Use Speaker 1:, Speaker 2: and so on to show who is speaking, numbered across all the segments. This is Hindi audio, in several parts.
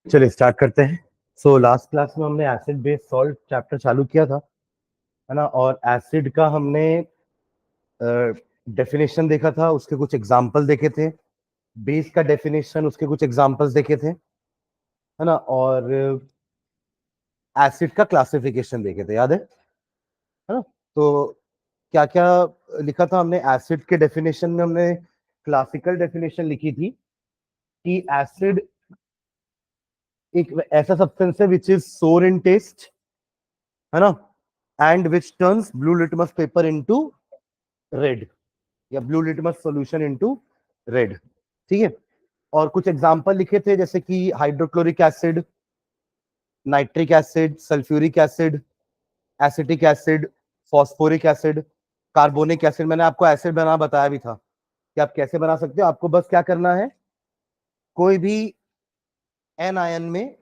Speaker 1: चलिए स्टार्ट करते हैं। सो लास्ट क्लास में हमने एसिड बेस सॉल्ट चैप्टर चालू किया था, है ना। और एसिड का हमने डेफिनेशन देखा था, उसके कुछ एग्जाम्पल देखे थे। बेस का डेफिनेशन, उसके कुछ एग्जाम्पल्स देखे थे, है ना। और एसिड का क्लासिफिकेशन देखे थे, याद है ना। तो क्या क्या लिखा था हमने एसिड के डेफिनेशन में? हमने क्लासिकल डेफिनेशन लिखी थी कि एसिड एक ऐसा सब्सटेंस है विच इज सोर इन टेस्ट, है ना, and which turns blue litmus paper into red, या blue litmus solution into red. ठीक है। और कुछ एग्जांपल लिखे थे, जैसे कि hydrochloric acid, nitric acid, sulphuric acid, acetic acid, phosphoric acid, carbonic acid. मैंने आपको एसिड बना बताया भी था कि आप कैसे बना सकते हो। आपको बस क्या करना है, कोई भी एन आयन में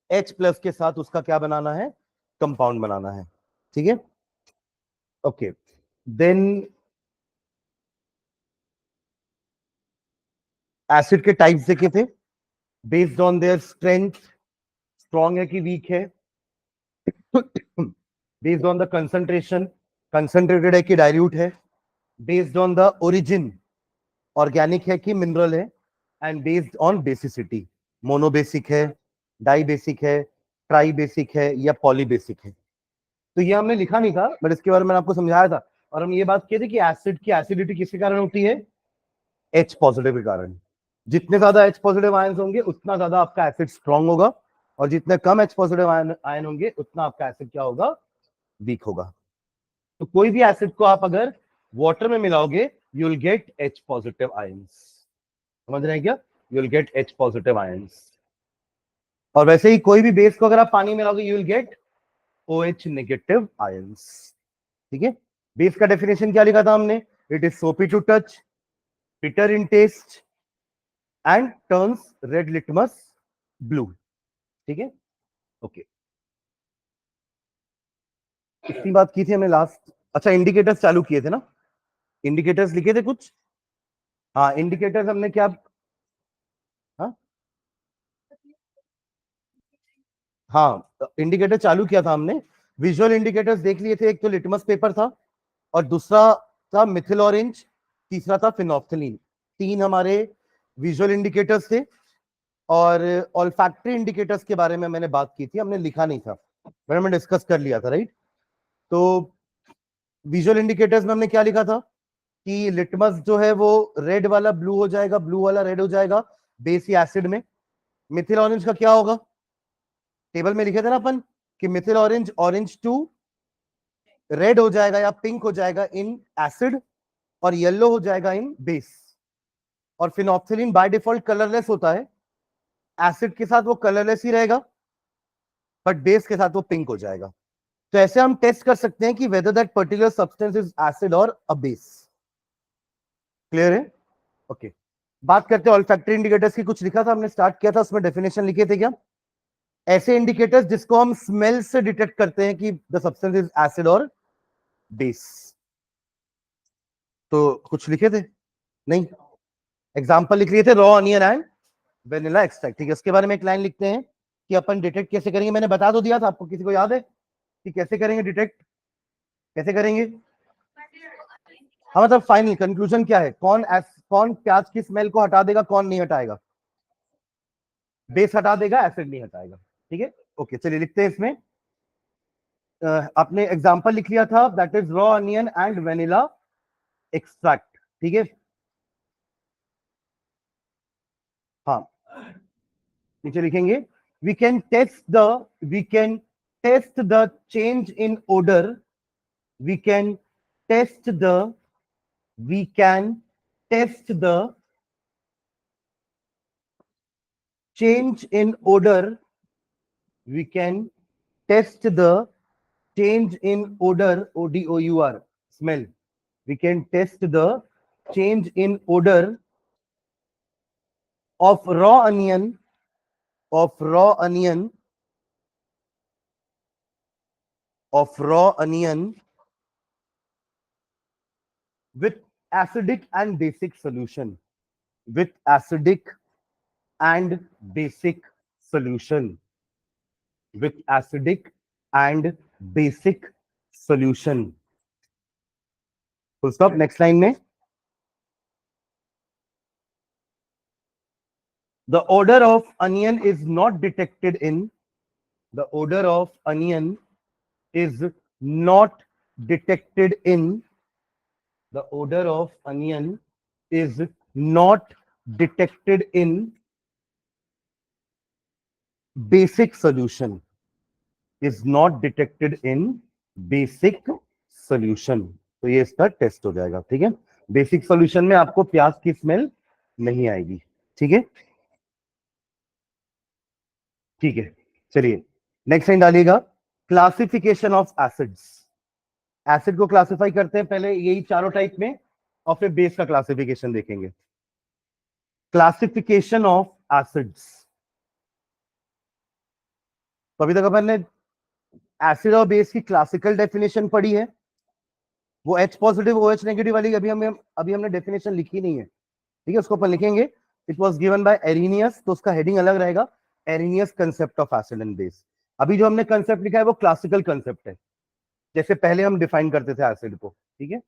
Speaker 1: H प्लस के साथ उसका क्या बनाना है, कंपाउंड बनाना है। ठीक है, ओके। देन एसिड के टाइप्स देखे थे based on their strength, strong है कि वीक है। Based on the concentration, concentrated है कि डाइल्यूट है। Based on the origin, organic है कि मिनरल है। And based on basicity, monobasic है, डाई बेसिक है, ट्राई बेसिक है, या पॉली बेसिक है। तो ये हमने लिखा नहीं था, बट इसके बारे में मैंने आपको समझाया था। और हम ये बात किए थे कि एसिड की एसिडिटी किसके कारण होती है, H पॉजिटिव के कारण। जितने ज्यादा H पॉजिटिव आयन होंगे उतना ज्यादा आपका एसिड स्ट्रांग होगा, और जितने कम H पॉजिटिव आयन होंगे उतना आपका एसिड क्या होगा, वीक होगा। तो कोई भी एसिड को आप अगर वाटर में मिलाओगे, you will get H positive ions. समझ रहे हैं क्या, you will get H positive ions. और वैसे ही कोई भी बेस को अगर आप पानी में मिलाओगे, you will get OH negative ions. ठीक है। बेस का डेफिनेशन क्या लिखा था हमने, it is soapy to touch, bitter in taste, and turns red litmus blue. ठीक है, ओके। इतनी बात की थी हमने लास्ट। अच्छा, इंडिकेटर्स चालू किए थे ना, इंडिकेटर्स लिखे थे कुछ। हाँ, इंडिकेटर्स हमने क्या, हाँ हाँ, इंडिकेटर चालू किया था हमने। विजुअल इंडिकेटर्स देख लिए थे, एक तो लिटमस पेपर था, और दूसरा था मिथिल ऑरेंज, तीसरा था फिनोफ्थलीन। तीन हमारे विजुअल इंडिकेटर्स थे। और ऑल्फैक्टरी इंडिकेटर्स के बारे में मैंने बात की थी, हमने लिखा नहीं था, मैंने डिस्कस कर लिया था, राइट। तो विजुअल इंडिकेटर्स में हमने क्या लिखा था कि लिटमस जो है वो रेड वाला ब्लू हो जाएगा, ब्लू वाला रेड हो जाएगा बेस या एसिड में। मिथिल ऑरेंज का क्या होगा, टेबल में लिखे थे ना अपन कि methyl orange orange to red हो जाएगा या पिंक हो जाएगा इन एसिड, और येलो हो जाएगा इन बेस। और फिनोप्थिलीन बाय डिफॉल्ट कलरलेस होता है, एसिड के साथ वो कलरलेस ही रहेगा, बट बेस के साथ वो पिंक हो जाएगा। तो ऐसे हम टेस्ट कर सकते हैं कि whether that particular substance is acid और अ बेस। क्लियर है, ओके। बात करते हैं ऑल्फैक्टरी इंडिकेटर्स की। कुछ लिखा था हमने, स्टार्ट किया था, उसमें डेफिनेशन लिखे थे क्या, ऐसे इंडिकेटर्स जिसको हम स्मेल से डिटेक्ट करते हैं कि द सब्सटेंस इज एसिड और बेस। तो कुछ लिखे थे नहीं, एग्जांपल लिख लिए थे, raw onion and vanilla extract. ठीक है, इसके बारे में एक लाइन लिखते हैं कि अपन डिटेक्ट कैसे करेंगे। मैंने बता तो दिया था आपको, किसी को याद है कि कैसे करेंगे डिटेक्ट, कैसे करेंगे? हाँ, मतलब फाइनल कंक्लूजन क्या है, कौन प्याज की स्मेल को हटा देगा, कौन नहीं हटाएगा? बेस हटा देगा, एसिड नहीं हटाएगा। ठीक है, ओके। चलिए लिखते हैं इसमें। आपने एग्जांपल लिख लिया था, that is raw onion and vanilla extract. ठीक है, हाँ, नीचे लिखेंगे, we can test the we can test the change in odour, we can test the we can test the change in odor, we can test the change in odor, ODOUR, smell. We can test the change in odor of raw onion, of raw onion, of raw onion with acidic and basic solution, with acidic and basic solution with acidic and basic solution. Full stop. Next line में the odor of onion is not detected in the odor of onion is not detected in the odor of onion is not detected in basic solution is not detected in basic solution. तो ये इसका टेस्ट हो जाएगा. ठीक है, बेसिक सॉल्यूशन में आपको प्याज की स्मेल नहीं आएगी. ठीक है, ठीक है. चलिए नेक्स्ट लाइन डालिएगा. Classification of acids. एसिड को क्लासिफाई करते हैं पहले यही चारों टाइप में और फिर बेस का क्लासिफिकेशन देखेंगे. Classification of acids. तो अभी तक अपन ने एसिड और बेस की क्लासिकल डेफिनेशन पढ़ी है. वो H पॉजिटिव OH नेगेटिव वाली अभी हमने डेफिनेशन लिखी नहीं है. ठीक है, उसको अपन लिखेंगे. It was given by Arrhenius, तो उसका हेडिंग अलग रहेगा, Arrhenius concept of acid and base. अभी जो हमने कंसेप्ट लिखा है वो क्लासिकल कंसेप्ट है, जैसे पहले हम डिफाइन करते थे एसिड को. ठीक है,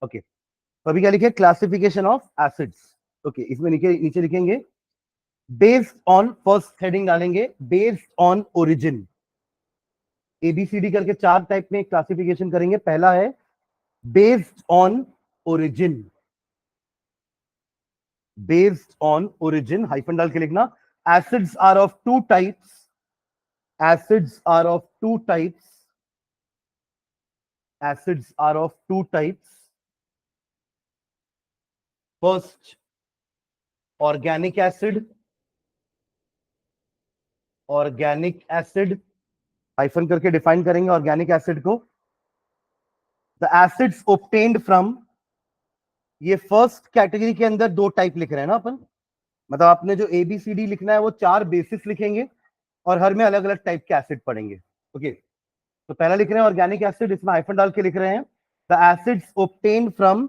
Speaker 1: ओके. तो अभी क्या लिखे? Classification of acids. ओके, इसमें नीचे लिखेंगे बेस्ड ऑन, फर्स्ट हेडिंग डालेंगे बेस्ड ऑन ओरिजिन. एबीसीडी करके चार टाइप में क्लासिफिकेशन करेंगे. पहला है based on origin. Based on origin hyphen डाल के लिखना. Acids are of two types. Acids are of two types. Acids are of two types. First organic acid. Organic acid hyphen करके डिफाइन करेंगे ऑर्गेनिक एसिड को. द एसिड्स ऑब्टेन्ड फ्रॉम, ये फर्स्ट कैटेगरी के अंदर दो टाइप लिख रहे हैं ना अपन. मतलब आपने जो एबीसीडी लिखना है वो चार बेसिस लिखेंगे और हर में अलग अलग टाइप के एसिड पढ़ेंगे. ओके, तो पहला लिख रहे हैं ऑर्गेनिक एसिड, इसमें हाइफन डाल के लिख रहे हैं the acids obtained from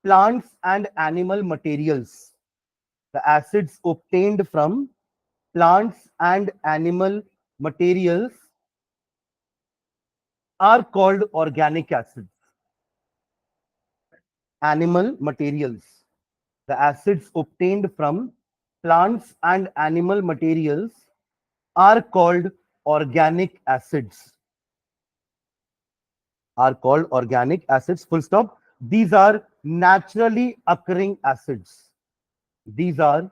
Speaker 1: plants and animal materials. The acids obtained from plants and animal materials are called organic acids. Animal materials. The acids obtained from plants and animal materials are called organic acids. Are called organic acids. Full stop. These are naturally occurring acids. These are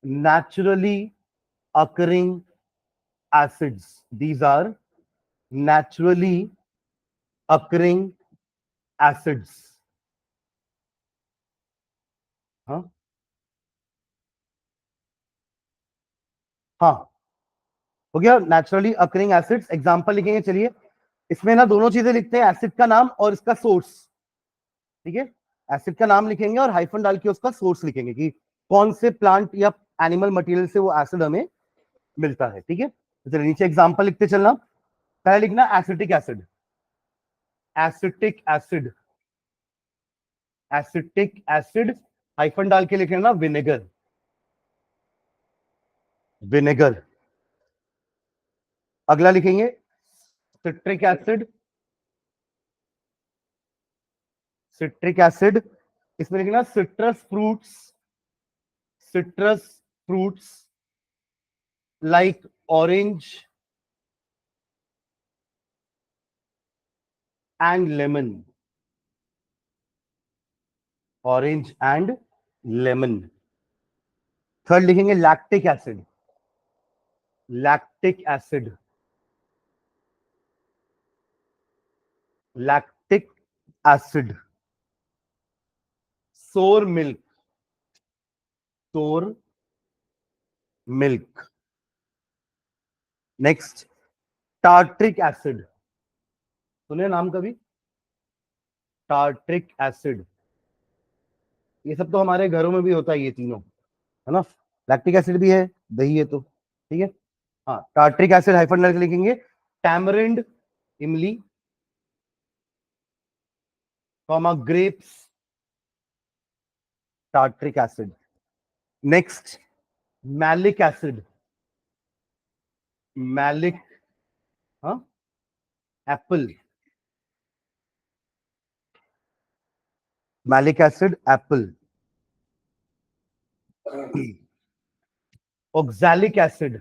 Speaker 1: naturally occurring acids. These are naturally occurring acids. हाँ हाँ, हो गया. Naturally occurring acids. एग्जांपल लिखेंगे. चलिए इसमें ना दोनों चीजें लिखते हैं, एसिड का नाम और इसका सोर्स. ठीक है, एसिड का नाम लिखेंगे और हाइफन डाल के उसका सोर्स लिखेंगे कि कौन से प्लांट या एनिमल मटेरियल से वो एसिड हमें मिलता है. ठीक है, तो चलिए नीचे एग्जांपल लिखते चलना. पहले लिखना acetic acid. Acetic acid. Acetic acid hyphen डाल के लिख लेना विनेगर. विनेगर. अगला लिखेंगे सिट्रिक एसिड. सिट्रिक एसिड, इसमें लिखना citrus fruits. Citrus fruits like orange and lemon. Orange and lemon. Third लिखेंगे lactic acid. Lactic acid. Lactic acid. Sour milk. Sour milk. Next tartaric acid. सुने नाम कभी? Tartaric acid. ये सब तो हमारे घरों में भी होता है, ये तीनों है ना. लैक्टिक एसिड भी है, दही है तो. ठीक है, हाँ. टार्ट्रिक एसिड हाइफन डाल के लिखेंगे टैमरिंड, इमली, comma grapes, tartaric acid. Next malic acid. Malic, हाँ, apple, malic acid apple, oxalic acid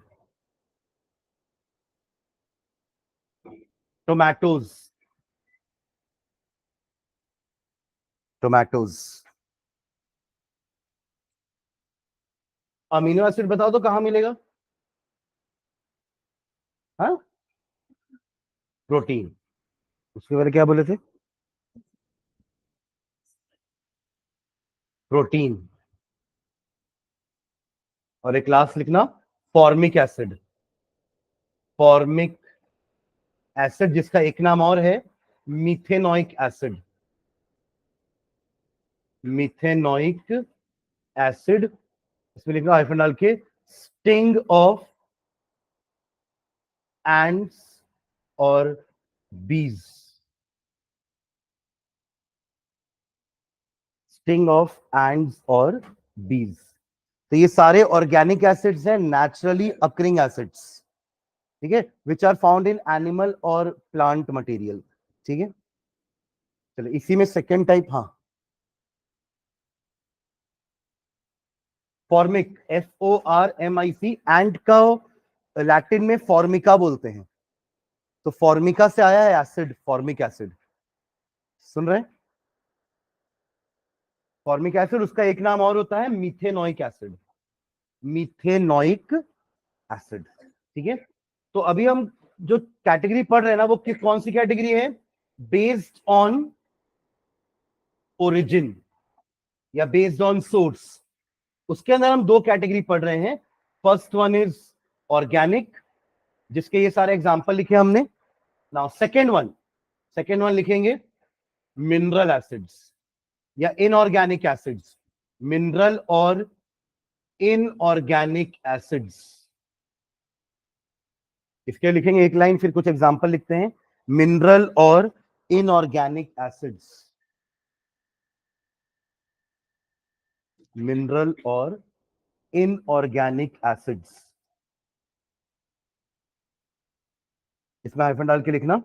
Speaker 1: tomatoes, tomatoes. Amino acid बताओ तो कहां मिलेगा? हाँ, प्रोटीन। उसके बारे में क्या बोले थे? प्रोटीन। और एक क्लास लिखना, फॉर्मिक एसिड, फॉर्मिक एसिड जिसका एक नाम और है मिथेनोइक एसिड, मिथेनोइक एसिड। इसमें लिखना हाइफन डाल के, स्टिंग ऑफ एंड्स और बीज, स्टिंग ऑफ एंड्स और बीज। तो ये सारे ऑर्गेनिक एसिड्स हैं, नेचुरली अकरिंग एसिड्स, ठीक है, which are found in animal और प्लांट मटेरियल। ठीक है, चलो इसी में सेकेंड टाइप, हाँ, फॉर्मिक, FORMIC, एंड का लैटिन में फॉर्मिका बोलते हैं, तो फॉर्मिका से आया है एसिड, फॉर्मिक एसिड। सुन रहे हैं? फॉर्मिक एसिड, उसका एक नाम और होता है मिथेनोइक एसिड, मिथेनोइक एसिड। ठीक है, तो अभी हम जो कैटेगरी पढ़ रहे हैं ना, वो किस कौन सी कैटेगरी है? बेस्ड ऑन ओरिजिन या बेस्ड ऑन सोर्स। उसके अंदर हम दो कैटेगरी पढ़ रहे हैं। फर्स्ट वन इज ऑर्गेनिक, जिसके ये सारे एग्जांपल लिखे हमने। नाउ सेकेंड वन लिखेंगे मिनरल एसिड्स या इनऑर्गेनिक एसिड्स, मिनरल और इनऑर्गेनिक एसिड्स। इसके लिखेंगे एक लाइन, फिर कुछ एग्जांपल लिखते हैं, मिनरल और इनऑर्गेनिक एसिड्स, मिनरल और इनऑर्गेनिक एसिड्स। इसमें हाइफन डाल के लिखना,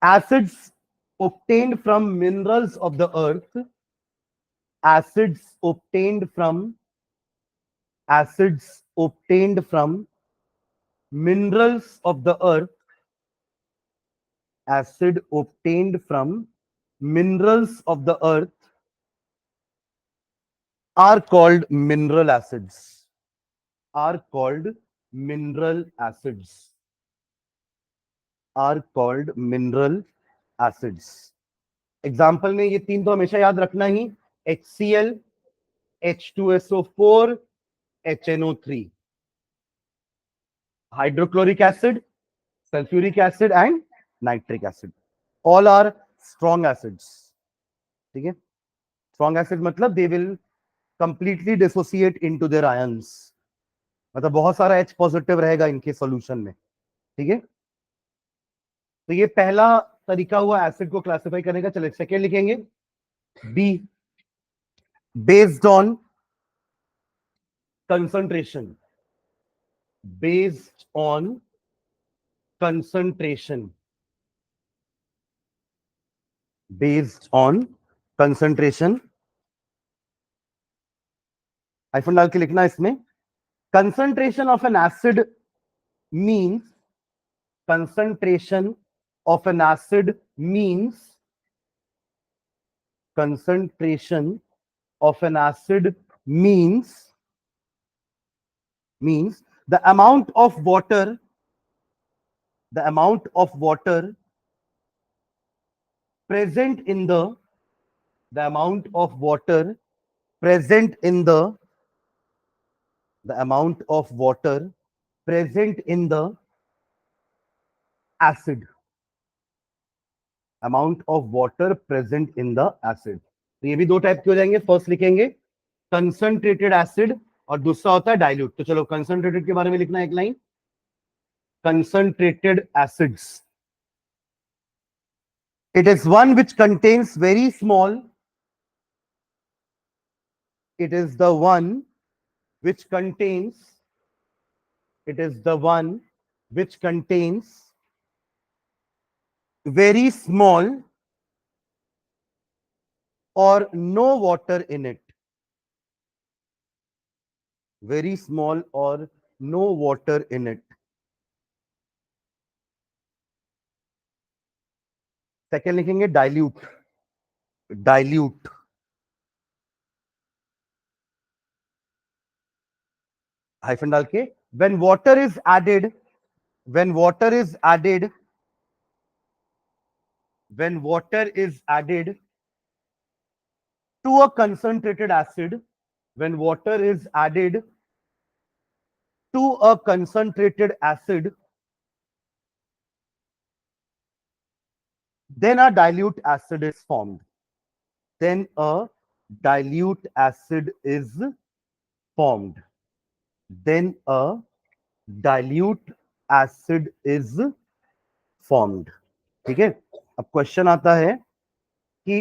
Speaker 1: acids obtained from minerals of the earth, acids obtained from acids obtained from minerals of the earth, acid obtained from minerals of the earth are called mineral acids, are called mineral acids, are called mineral acids। Example में ये तीन तो हमेशा याद रखना ही, HCl, H2SO4, HNO3, hydrochloric acid, sulfuric acid and nitric acid, all are strong acids। ठीक है, strong acid मतलब they will completely dissociate into their ions, मतलब बहुत सारा H पॉजिटिव रहेगा इनके सॉल्यूशन में। ठीक है, तो ये पहला तरीका हुआ एसिड को क्लासिफाई करने का। चले सेकेंड लिखेंगे, B, based on concentration, based on concentration, based on concentration. Hyphen डाल के लिखना इसमें, concentration of an acid means, concentration of an acid means, concentration of an acid means the amount of water, the amount of water present in the amount of water present in the amount of water present in the acid, amount of water present in the acid। तो ये भी दो टाइप के हो जाएंगे। फर्स्ट लिखेंगे कंसंट्रेटेड एसिड और दूसरा होता है डाइल्यूट। तो चलो कंसंट्रेटेड के बारे में लिखना एक line, concentrated acids, it is one which contains very small, it is the one which contains It is the one which contains very small or no water in it. Very small or no water in it. Second लिखेंगे डाइल्यूट. डाइल्यूट. हाइफन डाल के when water is added, when water is added, when water is added to a concentrated acid, when water is added to a concentrated acid, then a dilute acid is formed. Then a dilute acid is formed. Then a dilute acid is formed. ठीक है. अब क्वेश्चन आता है कि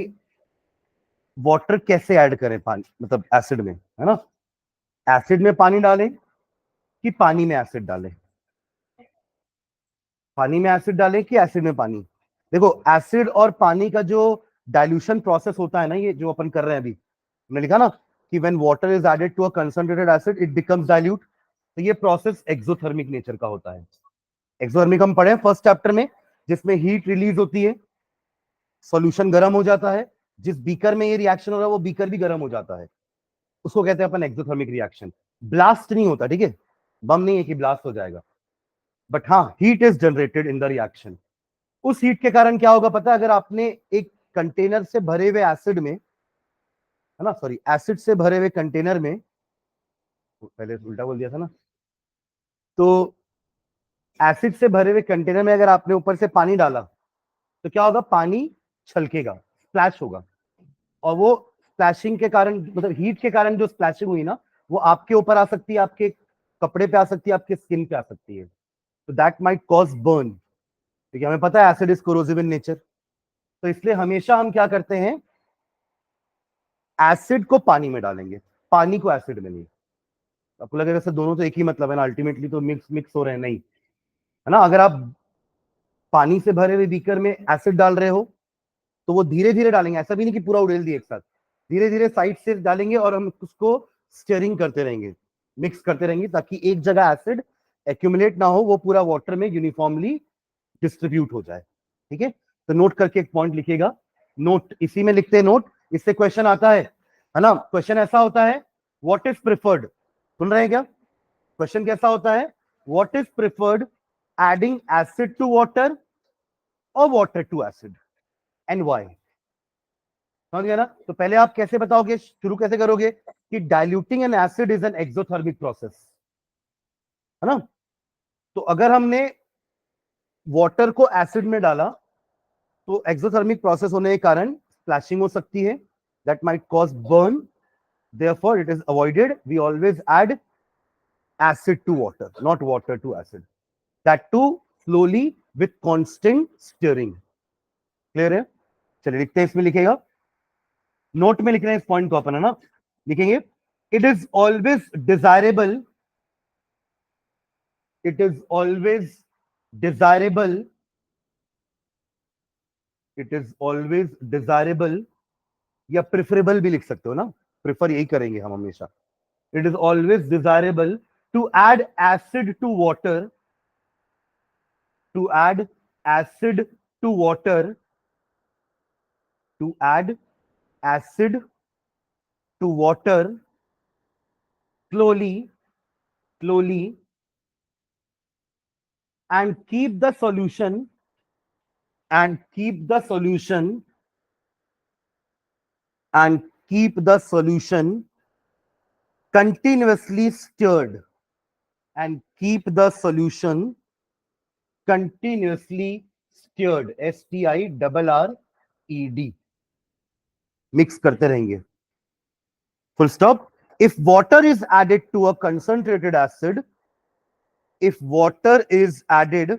Speaker 1: वाटर कैसे ऐड करें पानी, मतलब एसिड में, है ना. एसिड में पानी डालें कि पानी में एसिड डालें. पानी में एसिड डालें कि एसिड में पानी. देखो एसिड और पानी का जो डाइल्यूशन प्रोसेस होता है ना, ये जो अपन कर रहे हैं अभी, हमने लिखा ना कि when water is added to a concentrated acid it becomes dilute. तो ये प्रोसेस एक्सोथर्मिक नेचर का होता है. एक्सोथर्मिक हम पढ़े फर्स्ट चैप्टर में, जिसमें हीट रिलीज होती है, सॉल्यूशन गर्म हो जाता है, जिस बीकर में ये रिएक्शन हो रहा है वो बीकर भी गर्म हो जाता है, उसको कहते हैं अपन एक्सोथर्मिक रिएक्शन. ब्लास्ट नहीं होता, ठीक है, बम नहीं है कि ब्लास्ट हो जाएगा, बट हाँ heat is generated in the reaction. उस हीट के कारण क्या होगा पता है, अगर आपने एक कंटेनर से भरे हुए एसिड में, है ना, सॉरी एसिड से भरे हुए कंटेनर में, पहले उल्टा बोल दिया था ना, तो एसिड से भरे हुए कंटेनर में अगर आपने ऊपर से पानी डाला तो क्या होगा, पानी छलकेगा, स्प्लैश होगा, और वो स्प्लैशिंग के कारण, मतलब हीट के कारण जो स्प्लैशिंग हुई ना, वो आपके ऊपर आ सकती है, आपके कपड़े पे आ सकती है, आपके स्किन पे आ सकती है. तो दैट माइट कॉज बर्न. क्योंकि हमें पता है acid is corrosive in nature. तो इसलिए हमेशा हम क्या करते हैं, एसिड को पानी में डालेंगे, पानी को एसिड में नहीं. आपको लगेगा सर दोनों तो एक ही मतलब है ना, अल्टीमेटली तो मिक्स मिक्स हो रहे हैं, नहीं, है ना. अगर आप पानी से भरे हुए बीकर में एसिड डाल रहे हो तो वो धीरे धीरे डालेंगे, ऐसा भी नहीं कि पूरा उड़ेल दिए एक साथ, धीरे धीरे साइड से डालेंगे और हम उसको स्टीयरिंग करते रहेंगे, मिक्स करते रहेंगे, ताकि एक जगह एसिड एक्यूमुलेट ना हो, वो पूरा वाटर में यूनिफॉर्मली डिस्ट्रीब्यूट हो जाए. ठीक है. तो नोट करके एक पॉइंट लिखिएगा, नोट इसी में लिखते हैं नोट. इससे क्वेश्चन आता है ना. क्वेश्चन ऐसा होता है, व्हाट इज प्रिफर्ड, सुन रहे हैं क्या. क्वेश्चन कैसा होता है, what is preferred, adding acid to water or water to acid, and why. समझ गया ना. तो पहले आप कैसे बताओगे, शुरू कैसे करोगे कि diluting N acid is an exothermic process, है ना. तो अगर हमने वाटर को एसिड में डाला तो एक्सोथर्मिक प्रोसेस होने के कारण स्प्लैशिंग हो सकती है, that might cause burn. Therefore it is avoided. We always add acid to water, not water to acid. That too slowly with constant stirring. Clear है. चलिए लिखते हैं, इसमें लिखेगा, नोट में लिख रहे हैं इस पॉइंट को अपन, है ना. लिखेंगे, it is always desirable, it is always desirable, it is always desirable, या प्रिफरेबल भी लिख सकते हो ना, प्रिफर यही करेंगे हम हमेशा. It is always desirable to add acid to water, to add acid to water, to add acid to water slowly, slowly, and keep the solution, and keep the solution, and keep the solution continuously stirred, and keep the solution continuously stirred, STIRRED, mix करते रहेंगे, full stop. If water is added to a concentrated acid, if water is added,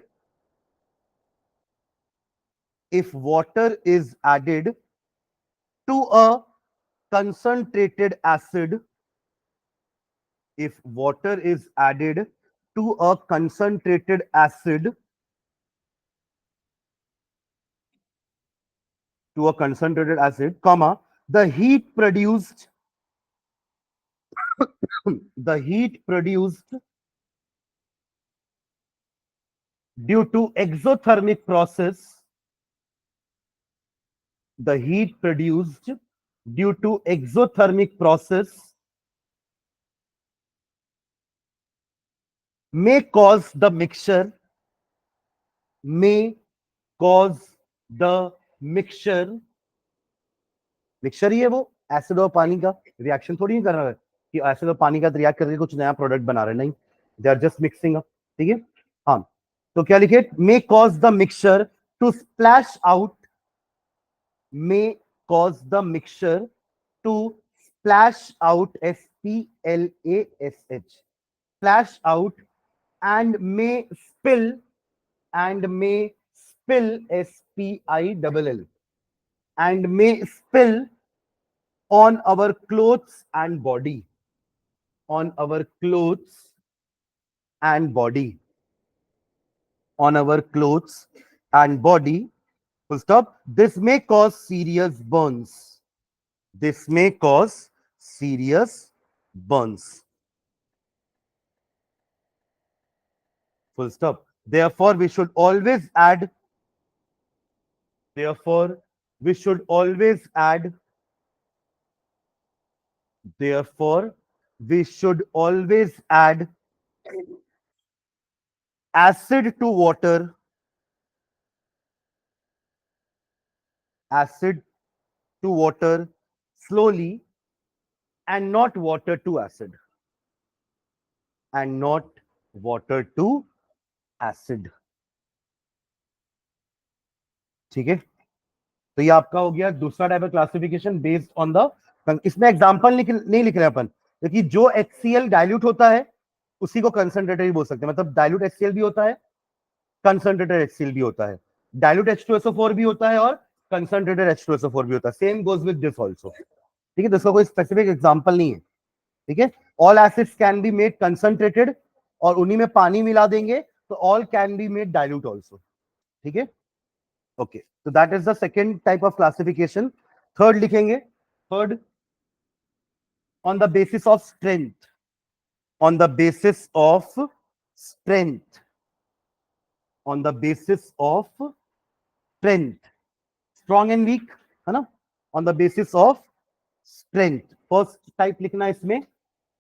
Speaker 1: if water is added to a concentrated acid, if water is added to a concentrated acid, comma, the heat produced the heat produced due to exothermic process, the heat produced due to exothermic process may cause the mixture mixture ही है वो, एसिड और पानी का रिएक्शन थोड़ी नहीं कर रहा है कि एसिड और पानी का रिएक्ट करके कुछ नया प्रोडक्ट बना रहे, नहीं, they are just mixing up, ठीक है। हाँ, तो क्या लिखे, may cause the mixture to splash out, may cause the mixture to splash out, SPLASH, splash out, and may spill, SPILL, and may spill on our clothes and body, on our clothes and body, on our clothes and body, full stop. This may cause serious burns, this may cause serious burns, full stop. Therefore we should always add, therefore we should always add, therefore we should always add acid to water, acid to water slowly, and not water to acid, and not water to acid, ठीक है। तो ये आपका हो गया दूसरा type of classification based on the, इसमें एग्जांपल नहीं लिख रहे अपन, क्योंकि जो HCl डाइल्यूट होता है उसी को कंसंट्रेटेड बोल सकते हैं, मतलब डाइल्यूट HCl भी होता है, कंसंट्रेटेड HCl भी होता है, डाइल्यूट H2SO4 भी होता है और कंसंट्रेटेड H2SO4 भी होता है, same goes with this also, ठीक है। तो इसका कोई स्पेसिफिक एग्जांपल नहीं है, ठीक है। All acids can be made concentrated, और उन्हीं में पानी मिला देंगे तो all can be made dilute also, ठीक है। Okay, so that is the second type of classification. Third लिखेंगे, third, on the basis of strength, on the basis of strength, on the basis of strength, strong and weak, है ना, on the basis of strength. First type लिखना इसमें,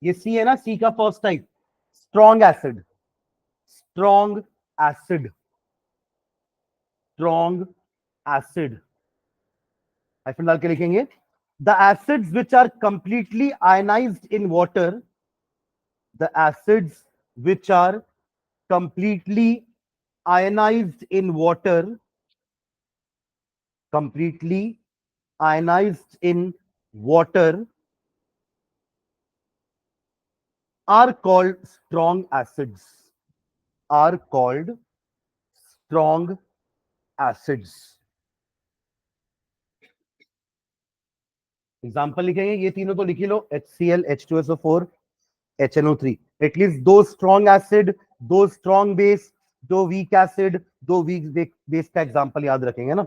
Speaker 1: ये C है ना, C का first type strong acid, strong acid, strong acid, hyphen डाल के लिखेंगे, the acids which are completely ionized in water, the acids which are completely ionized in water, completely ionized in water, are called strong acids, are called strong acids. Example लिखेंगे, ये तीनों तो लिख ही लो, HCl, H2SO4, HNO3, एटलीस्ट दो स्ट्रॉन्ग एसिड, दो स्ट्रॉन्ग बेस, दो वीक एसिड, दो वीक बेस का एग्जाम्पल याद रखेंगे ना,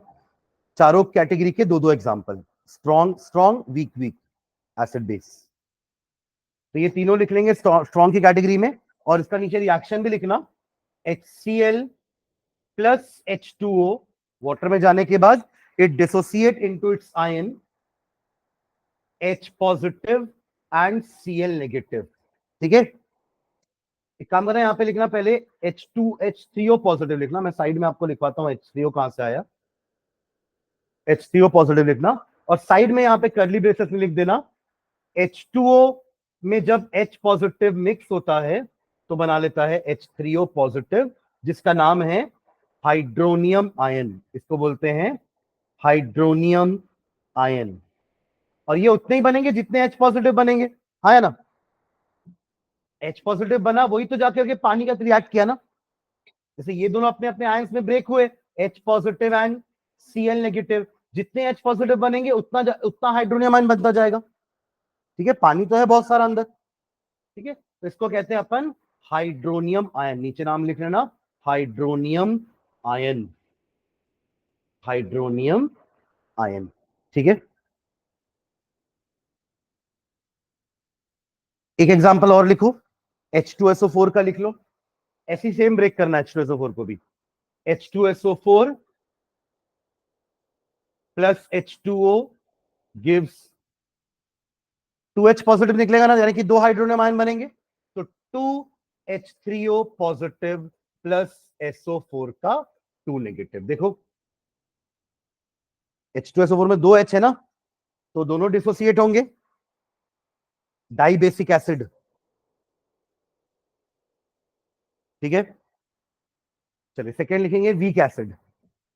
Speaker 1: चारों कैटेगरी के दो दो example, strong strong, weak weak, acid base. तो ये तीनों लिख लेंगे स्ट्रॉन्ग की कैटेगरी में, और इसका नीचे रिएक्शन भी लिखना, HCl प्लस H2O वाटर में जाने के बाद it dissociate into its ion H positive and Cl negative, ठीक है। एक काम करें, यहां पे लिखना पहले H2H3O पॉजिटिव लिखना, मैं साइड में आपको लिखवाता हूं H3O कहां से आया, H3O पॉजिटिव लिखना, और साइड में यहां पे करली ब्रेसेस में लिख देना, H2O में जब H पॉजिटिव मिक्स होता है तो बना लेता है H3O पॉजिटिव, जिसका नाम है हाइड्रोनियम आयन, इसको बोलते हैं हाइड्रोनियम आयन। और ये उतने ही बनेंगे जितने H पॉजिटिव बनेंगे, हाँ है ना, H पॉजिटिव बना वही तो जाकर के पानी का रिएक्ट किया ना, जैसे ये दोनों अपने अपने आयंस में ब्रेक हुए, H positive and Cl negative, जितने H पॉजिटिव बनेंगे उतना उतना हाइड्रोनियम आयन बनता जाएगा, ठीक है। पानी तो है बहुत सारा अंदर, ठीक है, तो इसको कहते हैं अपन हाइड्रोनियम आयन, नीचे नाम लिख लेना, हाइड्रोनियम आयन, हाइड्रोनियम आयन। ठीक है, एक एग्जांपल और लिखो, H2SO4 का लिख लो, ऐसी सेम ब्रेक करना है H2SO4 को भी। H2SO4 plus H2O gives 2H positive निकलेगा ना, यानी कि दो हाइड्रोनियम आयन बनेंगे, तो 2H3O पॉजिटिव प्लस SO4 का 2 नेगेटिव। देखो H2SO4 में दो H है ना, तो दोनों डिसोसिएट होंगे, डाई बेसिक एसिड। ठीक है, चलिए सेकेंड लिखेंगे वीक एसिड।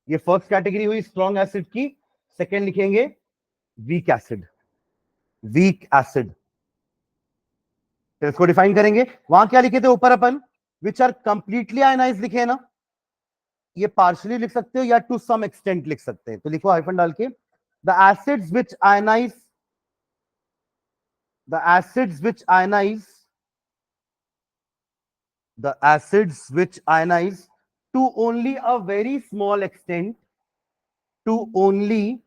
Speaker 1: ये फर्स्ट कैटेगरी हुई स्ट्रॉन्ग एसिड की, सेकेंड लिखेंगे वीक एसिड, वीक एसिड। तो इसको डिफाइन करेंगे, वहां क्या लिखे थे ऊपर अपन, विच आर कंप्लीटली आयनाइज लिखे है ना, ये पार्शियली लिख सकते हो या टू सम एक्सटेंट लिख सकते हैं, तो लिखो हाइफन डाल के, the acids which ionise, the acids which ionise, the acids which ionize to only a very small extent, to only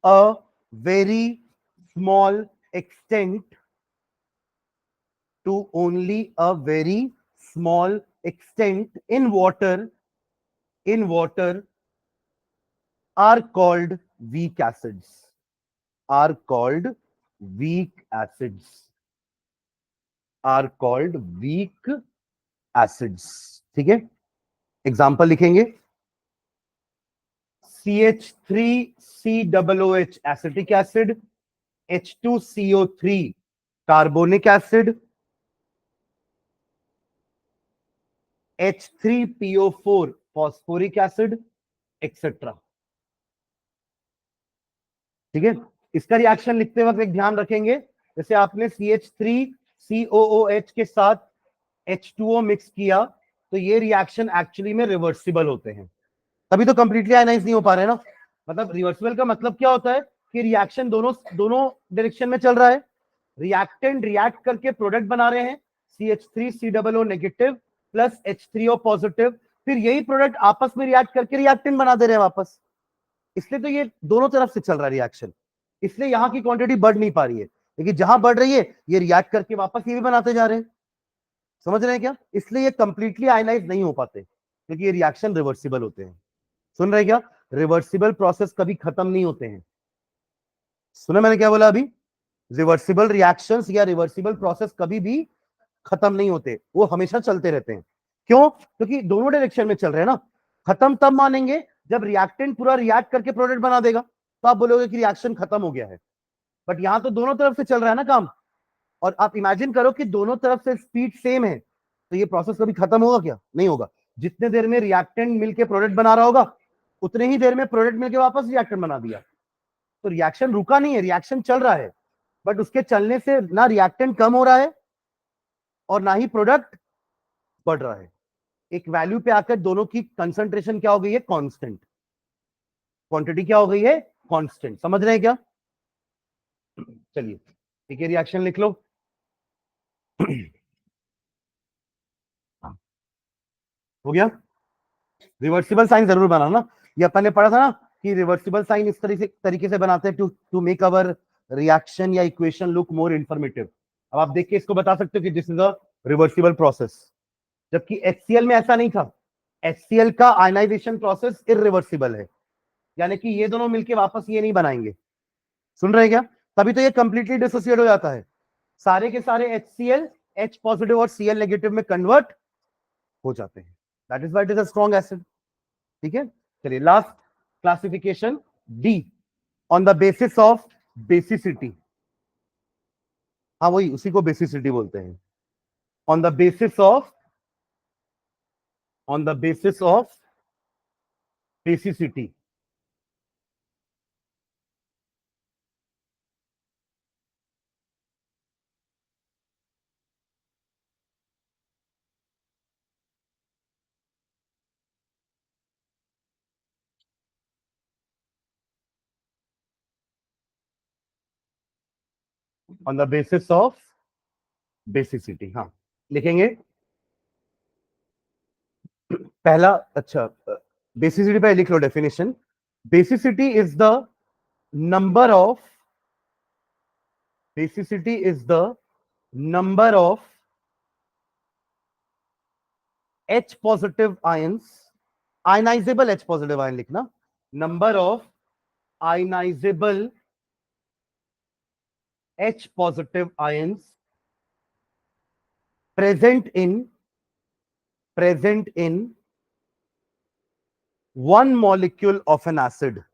Speaker 1: a very small extent, to only a very small extent in water, in water, are called weak acids, are called weak acids, are called weak acids। ठीक है, एग्जांपल लिखेंगे, CH3COOH acetic acid, H2CO3 carbonic acid, H3PO4 phosphoric acid, etcetera. ठीक है, इसका रिएक्शन लिखते वक्त एक ध्यान रखेंगे, जैसे आपने CH3COOH के साथ H2O मिक्स किया, तो ये रिएक्शन एक्चुअली में रिवर्सिबल होते हैं, तभी तो कंप्लीटली आयनाइज नहीं हो पा रहे हैं ना। मतलब रिवर्सिबल का मतलब क्या होता है कि रिएक्शन दोनों दोनों डायरेक्शन में चल रहा है, रिएक्टेंट रिएक्ट करके प्रोडक्ट बना रहे हैं, CH3COO negative plus H3O positive, फिर यही प्रोडक्ट आपस में रिएक्ट करके रिएक्टेंट बना दे रहे हैं वापस, इसलिए तो ये दोनों तरफ से चल रहा है रिएक्शन, इसलिए यहां की क्वांटिटी बढ़ नहीं पा रही है, लेकिन जहां बढ़ रही है ये रिएक्ट करके वापस ये भी बनाते जा रहे हैं। समझ रहे हैं क्या, इसलिए ये कंप्लीटली आयनाइज नहीं हो पाते, क्योंकि ये रिएक्शन रिवर्सिबल होते हैं। सुन रहे क्या, रिवर्सिबल प्रोसेस कभी खत्म नहीं होते हैं। सुना मैंने क्या बोला अभी, रिवर्सिबल रिएक्शंस या रिवर्सिबल प्रोसेस कभी भी खत्म नहीं होते, वो हमेशा चलते रहते हैं। क्यों, क्योंकि दोनों डायरेक्शन में चल रहे हैं ना। खत्म तब मानेंगे जब रिएक्टेंट पूरा रिएक्ट करके प्रोडक्ट बना देगा, तो आप बोलोगे कि रिएक्शन खत्म हो गया है, बट यहां तो दोनों तरफ से चल रहा है ना काम। और आप इमेजिन करो कि दोनों तरफ से स्पीड सेम है, तो ये प्रोसेस कभी खत्म होगा क्या, नहीं होगा। जितने देर में रिएक्टेंट मिलके प्रोडक्ट बना रहा होगा, उतने ही देर में प्रोडक्ट मिलके वापस रिएक्टेंट बना दिया, तो रिएक्शन रुका नहीं है, रिएक्शन चल रहा है, बट उसके चलने से ना रिएक्टेंट कम हो रहा है और ना ही प्रोडक्ट बढ़ रहा है। एक वैल्यू पे आकर दोनों की कंसंट्रेशन क्या हो गई है, कांस्टेंट, क्वांटिटी क्या हो गई है, कांस्टेंट। समझ रहे हैं क्या, चलिए ठीक है, रिएक्शन लिख लो। हो गया, रिवर्सिबल साइन जरूर बनाना, ये अपन ने पढ़ा था ना कि रिवर्सिबल साइन इस तरीके से बनाते हैं to to make our reaction या इक्वेशन लुक मोर इंफॉर्मेटिव। अब आप देख के इसको बता सकते हो कि this is a reversible process, जबकि HCl में ऐसा नहीं था। HCl का आयनाइजेशन प्रोसेस इरिवर्सिबल है, यानी कि ये दोनों मिलके वापस ये नहीं बनाएंगे। सुन रहे हैं क्या, तभी तो ये कंप्लीटली डिसोसिएट हो जाता है, सारे के सारे HCl H पॉजिटिव और Cl नेगेटिव में कन्वर्ट हो जाते हैं, that is why it is a strong acid. ठीक है, चलिए last classification D, on the basis of basicity. हाँ वही, उसी को बेसिसिटी बोलते हैं, on the basis of, on the basis of basicity. On the basis of basicity, हाँ लिखेंगे, पहला, अच्छा, बेसिसिटी पे लिख लो definition. Basicity is the number of basicity is the number of H positive ions, ionizable H positive ion लिखना, number of ionizable H positive ions present in one molecule of an acid.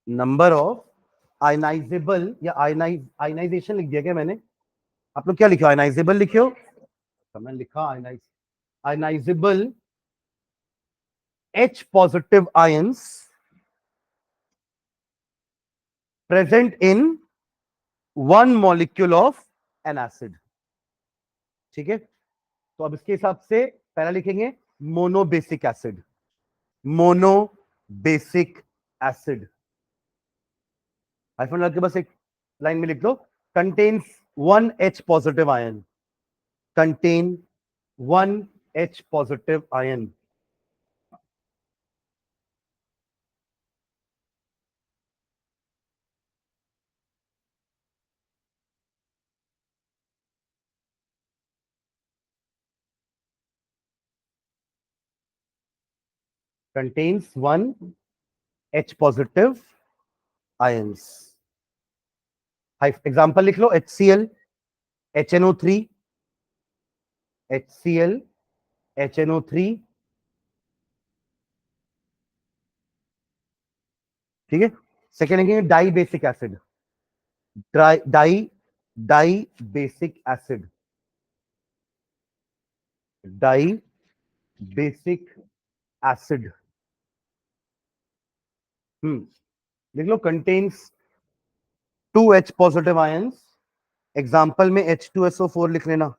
Speaker 1: Number of ionizable या ionization लिख दिया क्या मैंने? आप लोग क्या लिखो? ionizable लिखियो. मैंने लिखा ionizable H positive ions present in one molecule of an acid. ठीक है, तो अब इसके हिसाब से पहला लिखेंगे monobasic acid. Monobasic acid hyphen लगा के बस एक लाइन में लिख लो. Contains one H positive ion. Contain one H positive ion. contains one H positive ions. Example लिख लो. HCl, HNO3, HCl, HNO3. ठीक है, सेकेंड लिखेंगे dibasic acid. Di dibasic acid. Dibasic acid. लिख लो. Contains two H positive ions. Example में H2SO4 लिख लेना.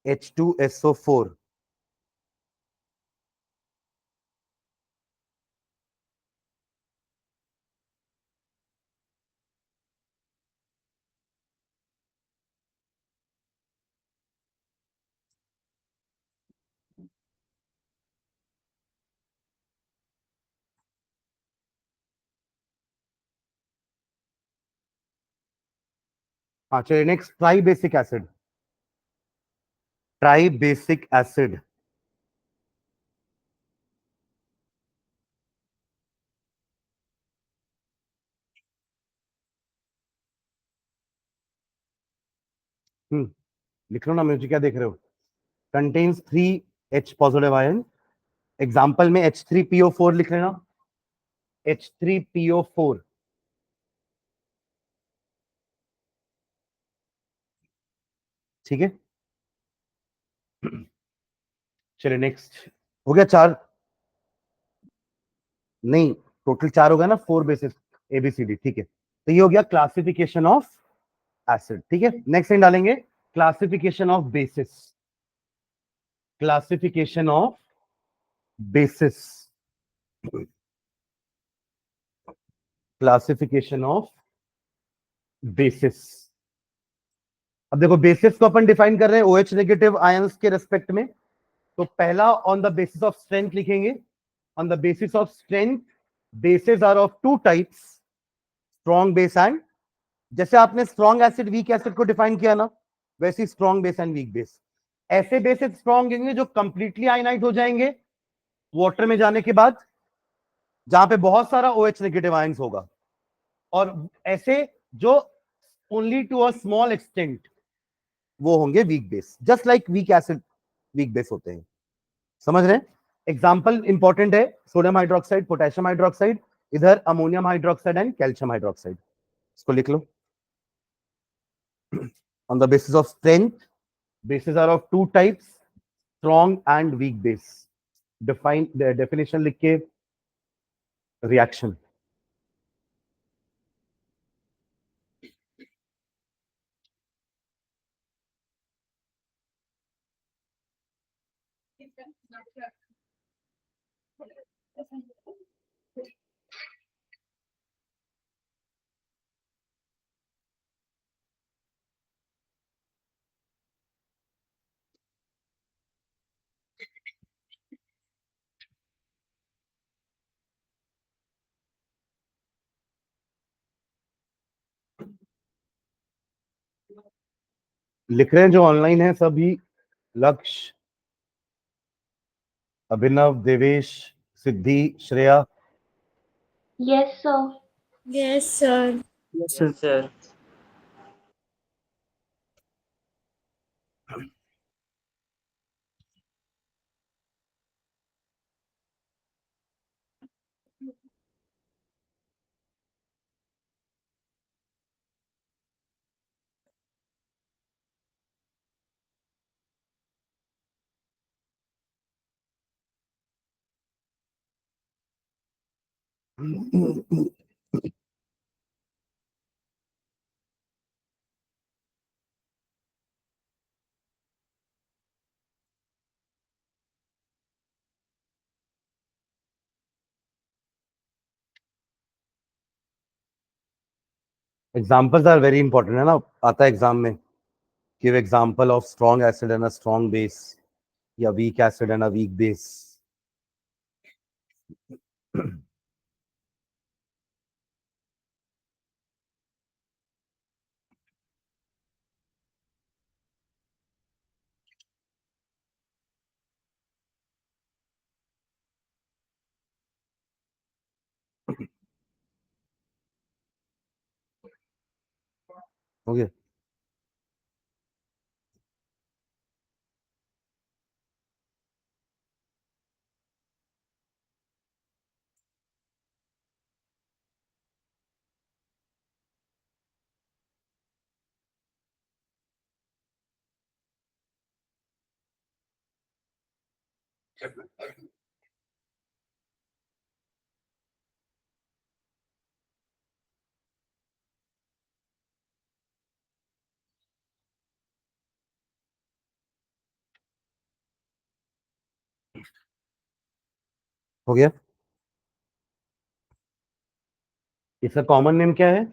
Speaker 1: H2SO4. हाँ चलिए next. Tribasic acid. Tribasic acid. लिख लो ना, मुझे क्या देख रहे हो? Contains three H positive ion. Example में H3PO4 लिख लेना. H3PO4. ठीक है, चलिए नेक्स्ट. हो गया चार? नहीं, टोटल चार होगा ना, फोर बेसिस ABCD. ठीक है, तो ये हो गया क्लासिफिकेशन ऑफ एसिड. ठीक है, नेक्स्ट टाइम डालेंगे classification of basis. Classification of basis. Classification of basis. अब देखो, बेसिस को अपन डिफाइन कर रहे हैं OH नेगेटिव आयंस के रेस्पेक्ट में. तो पहला on the basis of strength लिखेंगे. On the basis of strength, bases are of two types, strong base and. जैसे आपने स्ट्रॉन्ग एसिड वीक एसिड को डिफाइन किया ना, वैसे strong base and weak base. ऐसे बेसिस स्ट्रॉन्ग होंगे जो कंप्लीटली आयनाइट हो जाएंगे वाटर में जाने के बाद, जहां पे बहुत सारा OH नेगेटिव आयंस होगा. और ऐसे जो only to a small extent, वो होंगे weak base. Just like weak acid weak base होते हैं. समझ रहे हैं? एग्जाम्पल इंपॉर्टेंट है. सोडियम हाइड्रोक्साइड, पोटेशियम हाइड्रोक्साइड, इधर ammonium hydroxide and calcium hydroxide. इसको लिख लो. On the basis of strength, bases are of two types, strong and weak base. Define definition लिख के रिएक्शन. लिख रहे हैं जो ऑनलाइन है सभी, Lakshya, Abhinav, Devesh, Siddhi, Shreya.
Speaker 2: Yes, sir.
Speaker 3: Yes, sir.
Speaker 4: Yes, sir.
Speaker 1: Examples are very important, है ना, आता है एग्जाम में, give example of strong acid and a strong base, या weak acid and a weak base. हो गया। हो गया। इसका कॉमन नेम क्या है?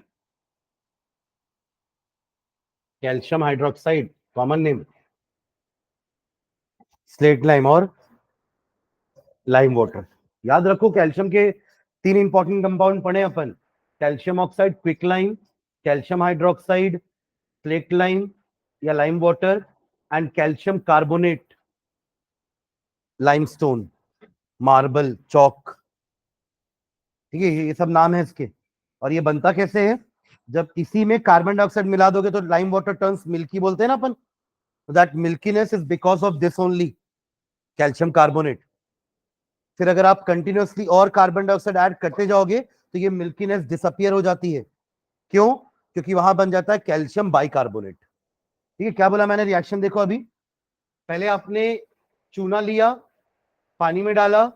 Speaker 1: Calcium hydroxide, common name slaked lime और लाइम वाटर। याद रखो, कैल्शियम के 3 इंपॉर्टेंट कंपाउंड पढ़े अपन, calcium oxide, quick lime, calcium hydroxide, slaked lime या lime water, and calcium carbonate, limestone, marble, chalk. ठीक है, ये सब नाम है इसके। और ये बनता कैसे है? जब इसी में कार्बन डाइऑक्साइड मिला दोगे तो लाइम वाटर टर्न्स मिल्की, बोलते हैं ना अपन, that milkiness is because of this only, calcium carbonate. फिर अगर आप कंटिन्यूअसली और कार्बन डाइऑक्साइड ऐड करते जाओगे तो ये मिल्कीनेस डिसअपियर हो जाती है। क्यों? क्योंकि वहां बन जाता है कैल्शियम बाइकार्बोनेट। ठीक है, क्या बोला मैंने, रिएक्शन देखो अभी। पहले आपने चूना लिया, पानी में डाला,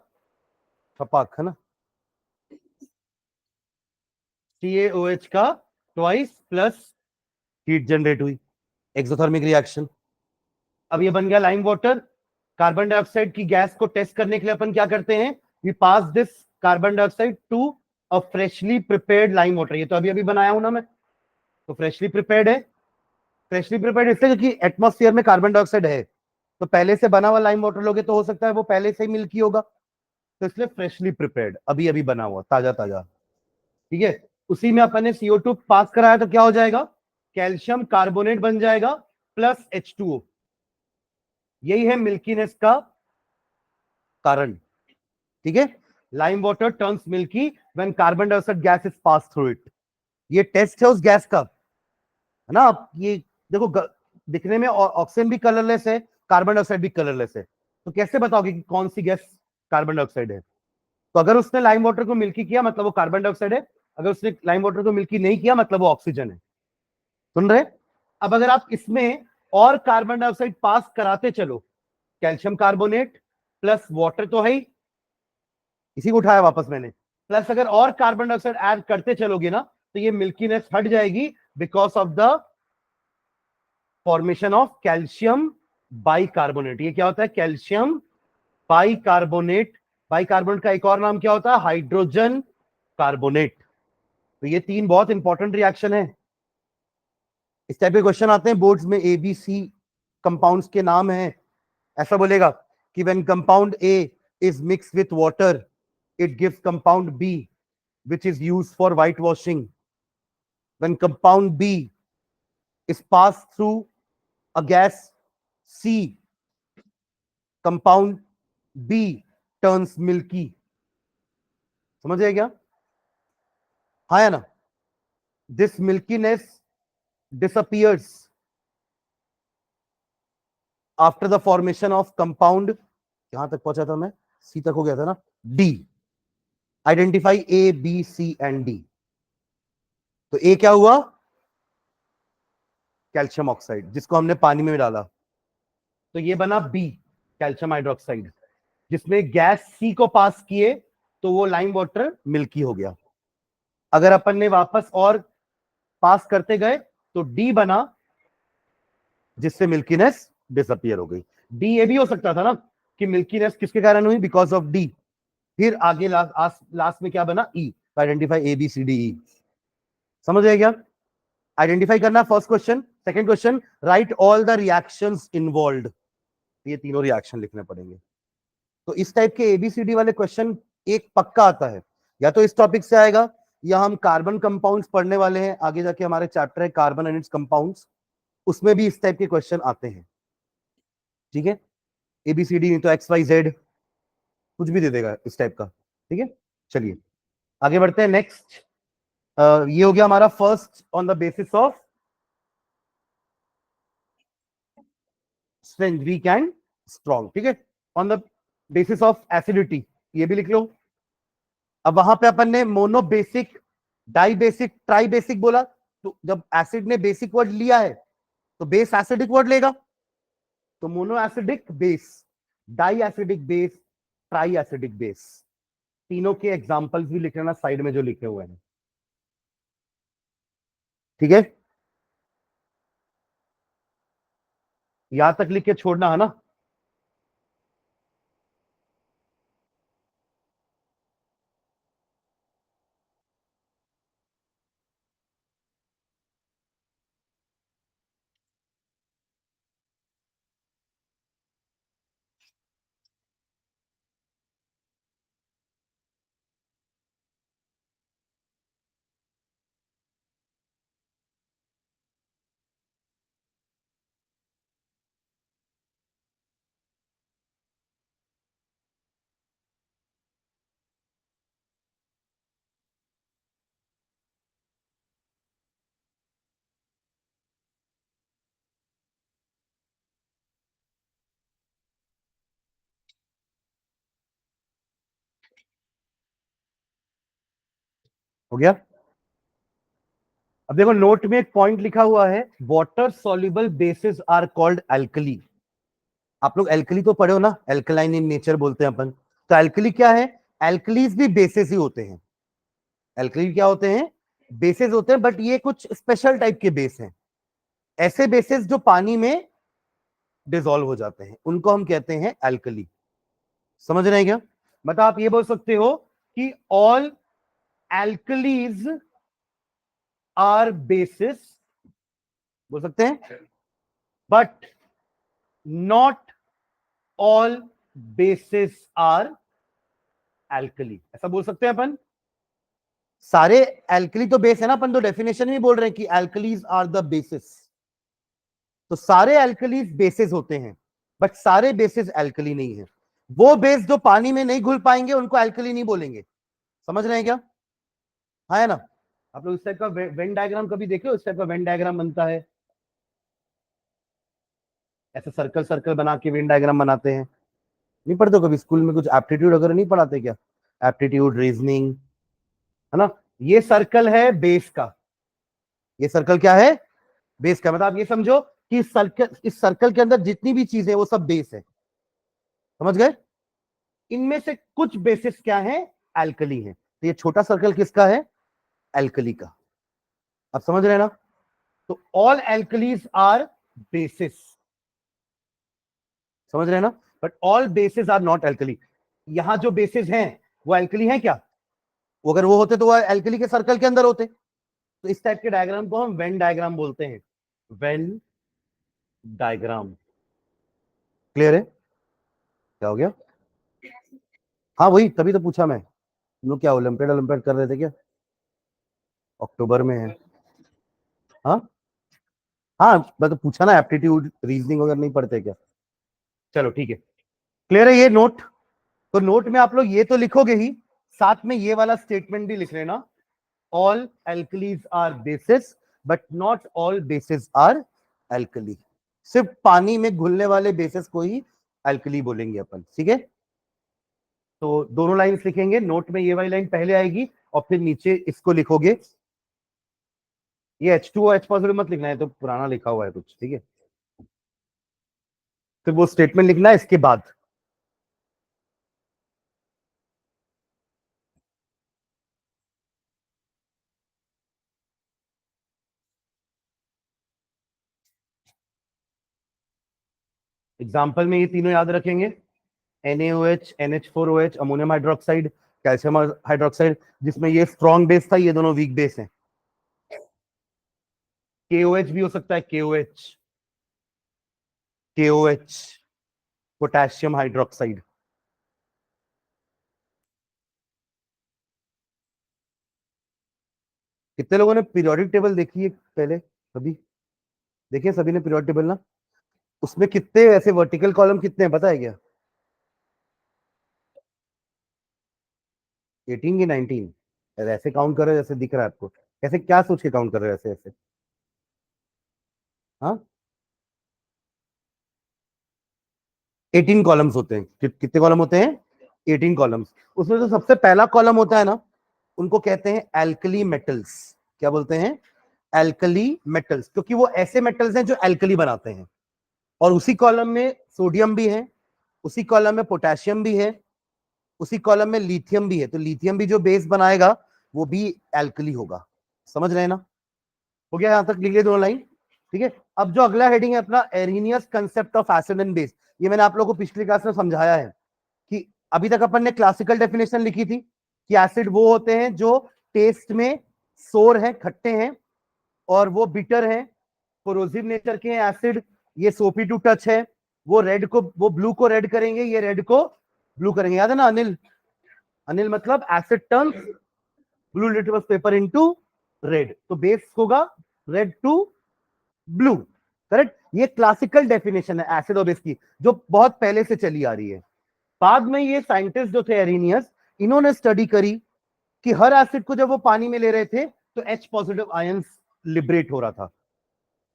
Speaker 1: छपाक, है ना, CaOH का ट्वाइस प्लस हीट जनरेट हुई, एक्सोथर्मिक रिएक्शन। अब ये बन गया लाइम वाटर। कार्बन डाइऑक्साइड की गैस को टेस्ट करने के लिए अपन क्या करते हैं, we pass this carbon dioxide to a freshly prepared lime water. ये तो अभी अभी बनाया हूं ना मैं, तो फ्रेशली प्रिपेयर्ड है। फ्रेशली प्रिपेयर्ड इसलिए क्योंकि एटमॉस्फेयर में कार्बन डाइऑक्साइड है, तो पहले से बना हुआ लाइम वाटर लोगे तो हो सकता है वो पहले से ही मिल्की होगा, तो इसलिए फ्रेशली प्रिपेयर्ड, अभी अभी बना हुआ, ताजा ताजा। ठीक है, उसी में अपन ने CO2 पास कराया तो क्या हो जाएगा, कैल्शियम कार्बोनेट बन जाएगा प्लस H2O। यही है मिल्कीनेस का कारण। ठीक है, lime water turns milky when carbon dioxide gas is pass through it. ये टेस्ट है उस गैस का, है ना। आप ये देखो, दिखने में ऑक्सीजन भी कलरलेस है, कार्बन डाइऑक्साइड भी कलरलेस है, तो कैसे बताओगे कि कौन सी गैस कार्बन डाइऑक्साइड है? तो अगर उसने लाइम वाटर को मिल्की किया मतलब वो कार्बन डाइऑक्साइड है, अगर उसने लाइम वाटर को मिल्की नहीं किया मतलब वो ऑक्सीजन है। सुन रहे? अब अगर आप इसमें और कार्बन डाइऑक्साइड पास कराते चलो, कैल्शियम कार्बोनेट प्लस वाटर तो है ही, इसी को उठाया वापस मैंने, प्लस अगर और कार्बन डाइऑक्साइड ऐड करते चलोगे ना तो ये मिल्कीनेस हट जाएगी because of the formation of calcium bicarbonate. ये क्या होता है, कैल्शियम बाइकार्बोनेट। बाइकार्बोनेट का एक और नाम क्या होता है, हाइड्रोजन कार्बोनेट। तो ये 3 बहुत इंपॉर्टेंट रिएक्शन है। इस टाइप के क्वेश्चन आते हैं बोर्ड्स में, ABC कंपाउंड्स के नाम हैं। ऐसा बोलेगा कि when compound A is mix with water it gives compound B which is used for whitewashing. When compound B is passed through a gas C compound B turns milky. समझ गए क्या? हाँ या ना? This milkiness disappears after the formation of compound. यहां तक पहुंचा था मैं, सी तक हो गया था ना. D. Identify A B C and D. तो ए क्या हुआ? कैल्शियम ऑक्साइड, जिसको हमने पानी में डाला. तो ये बना बी, कैल्शियम हाइड्रोक्साइड, जिसमें गैस सी को पास किए तो वो लाइम वाटर मिल्की हो गया. अगर अपन ने वापस और पास करते गए तो डी बना, जिससे मिल्कीनेस डिसअपियर हो गई. डी ये भी हो सकता था ना कि मिल्कीनेस किसके कारण हुई? Because of D. फिर आगे लास्ट में क्या बना? E. Identify A B C D E. समझ गए क्या? आइडेंटिफाई करना first question. Second question, right all the reactions involved. ये तीनों रिएक्शन लिखने पड़ेंगे. तो इस टाइप के एबीसीडी वाले क्वेश्चन एक पक्का आता है, या तो इस टॉपिक से आएगा, या हम कार्बन कंपाउंड्स पढ़ने वाले हैं आगे जाके. हमारे चैप्टर है कार्बन एंड इट्स कंपाउंड्स, उसमें भी इस टाइप के क्वेश्चन आते हैं. ठीक है? एबीसीडी नहीं तो एक्स वाई जेड कुछ भी दे देगा इस टाइप का. ठीक है, चलिए आगे बढ़ते हैं. नेक्स्ट ये हो गया हमारा first on the basis of strength, weak and strong. ठीक है, on the basis of acidity, ये भी लिख लो. अब वहां पे अपन ने monobasic, dibasic, tribasic बोला. तो जब एसिड ने बेसिक वर्ड लिया है तो बेस एसिडिक वर्ड लेगा. तो monoacidic base, diacidic base, triacidic base. तीनों के एग्जांपल्स भी लिख लेना साइड में जो लिखे हुए हैं. ठीक है, यहां तक लिख के छोड़ना है ना. हो गया. अब देखो नोट में एक पॉइंट लिखा हुआ है, water soluble bases are called alkali. आप लोग एल्कली तो पढ़े हो ना, एल्कलाइन इन नेचर बोलते हैं अपन. तो एल्कली क्या है? एल्कलीज भी बेसिस ही होते हैं. एल्कली क्या होते हैं? बेसिस होते हैं, बट ये कुछ स्पेशल टाइप के बेस हैं. ऐसे बेसिस जो पानी में डिसॉल्व हो जाते हैं उनको हम कहते हैं एल्कली. समझ रहे हैं क्या? मतलब आप ये बोल सकते हो कि ऑल एल्कलीज आर बेसिस, बोल सकते हैं, but not all bases are alkali. ऐसा बोल सकते हैं अपन. सारे एल्कली तो बेस है ना, अपन तो डेफिनेशन में बोल रहे हैं कि एल्कलीज आर द बेसिस. तो सारे एल्कलीज बेसिस होते हैं, बट सारे बेसिस एल्कली नहीं है. वो बेस जो पानी में नहीं घुल पाएंगे उनको एल्कली नहीं बोलेंगे. समझ रहे हैं क्या? हाँ है ना? आप लोग इस टाइप का वेन डायग्राम कभी देखे हो? इस टाइप का वेन डायग्राम बनता है, ऐसे सर्कल सर्कल बना के वेन डायग्राम बनाते हैं. नहीं पढ़ते हो कभी स्कूल में? कुछ एप्टीट्यूड वगैरह नहीं पढ़ाते क्या? एप्टीट्यूड, रीजनिंग, है ना? ये सर्कल है बेस का. ये सर्कल क्या है? बेस का. मतलब आप ये समझो कि इस सर्कल के अंदर जितनी भी चीजें वो सब बेस है. समझ गए? इनमें से कुछ बेसिस क्या है? एल्कली है. तो ये छोटा सर्कल किसका है? एल्कली का. आप समझ रहे हैं ना? तो ऑल एल्कलीज आर बेसिस. समझ रहे हैं ना? But all bases are not alkali. यहां जो बेसिस हैं वो एल्कली हैं क्या? वो अगर वो होते तो वो एल्कली के सर्कल के अंदर होते. तो इस टाइप के डायग्राम को हम वेन डायग्राम बोलते हैं. Venn diagram. क्लियर है? क्या हो गया? हाँ वही, तभी तो पूछा मैं. तुम लोग क्या ओलंपियाड ओलंपियाड कर रहे थे क्या? अक्टूबर में है. हाँ हाँ मतलब पूछा ना, एप्टीट्यूड रीजनिंग वगैरह नहीं पढ़ते क्या? चलो ठीक है, क्लियर है ये नोट। तो नोट में आप लोग ये तो लिखोगे ही, साथ में ये वाला स्टेटमेंट भी लिख लेना, all alkalis are bases but not all bases are alkali. सिर्फ पानी में घुलने वाले बेसिस को ही एल्कली बोलेंगे अपन, ठीक है? तो दोनों लाइंस लिखेंगे, नोट में ये वाली लाइन पहले आएगी और फिर नीचे इसको लिखोगे। ये H2O H पॉजिटिव मत लिखना है, तो पुराना लिखा हुआ है कुछ, ठीक है? फिर वो स्टेटमेंट लिखना है इसके बाद। एग्जाम्पल में ये तीनों याद रखेंगे, NaOH, NH4OH, ammonium hydroxide, calcium hydroxide, जिसमें ये स्ट्रॉन्ग बेस था, ये दोनों वीक बेस हैं। KOH भी हो सकता है, KOH, KOH, पोटेशियम हाइड्रोक्साइड। कितने लोगों ने पीरियोडिक टेबल देखी है पहले? सभी देखिए, सभी ने पीरियोडिक टेबल ना? उसमें कितने ऐसे वर्टिकल कॉलम कितने हैं पता है क्या? 18 की 19? ऐसे काउंट कर रहे हो जैसे दिख रहा है आपको? कैसे, क्या सोच के काउंट कर रहे हो ऐसे ऐसे? हाँ, 18 कॉलम्स होते हैं। कितने कॉलम होते हैं? 18 कॉलम्स। उसमें जो सबसे पहला कॉलम होता है ना, उनको कहते हैं एल्कली मेटल्स। क्या बोलते हैं? एल्कली मेटल्स, क्योंकि वो ऐसे मेटल्स हैं जो एल्कली बनाते हैं। और उसी कॉलम में सोडियम भी है, उसी कॉलम में पोटेशियम भी है, उसी कॉलम में लिथियम भी है। तो लिथियम भी जो बेस बनाएगा वो भी एल्कली होगा। समझ रहे हैं ना? हो गया, यहां तक लिख लिया दोनों लाइन, ठीक है? अब जो अगला हेडिंग है अपना, Arrhenius concept of acid and base. ये मैंने आप लोगों को पिछली क्लास में समझाया है कि अभी तक अपन ने क्लासिकल डेफिनेशन लिखी थी कि एसिड वो होते हैं जो टेस्ट में सोर है, खट्टे हैं, और वो बिटर है, कोरोसिव नेचर के हैं एसिड। ये सोपी टू टच है, वो रेड को, वो ब्लू को रेड करेंगे, ये रेड को ब्लू करेंगे। याद है ना अनिल? अनिल मतलब asset turn blue litmus paper into red, तो बेस होगा रेड टू ब्लू। करेक्ट? ये क्लासिकल डेफिनेशन है एसिड और बेस की, जो बहुत पहले से चली आ रही है। बाद में ये साइंटिस्ट जो थे एरिनियस, इन्होंने स्टडी करी कि हर एसिड को जब वो पानी में ले रहे थे तो H पॉजिटिव आयंस लिबरेट हो रहा था।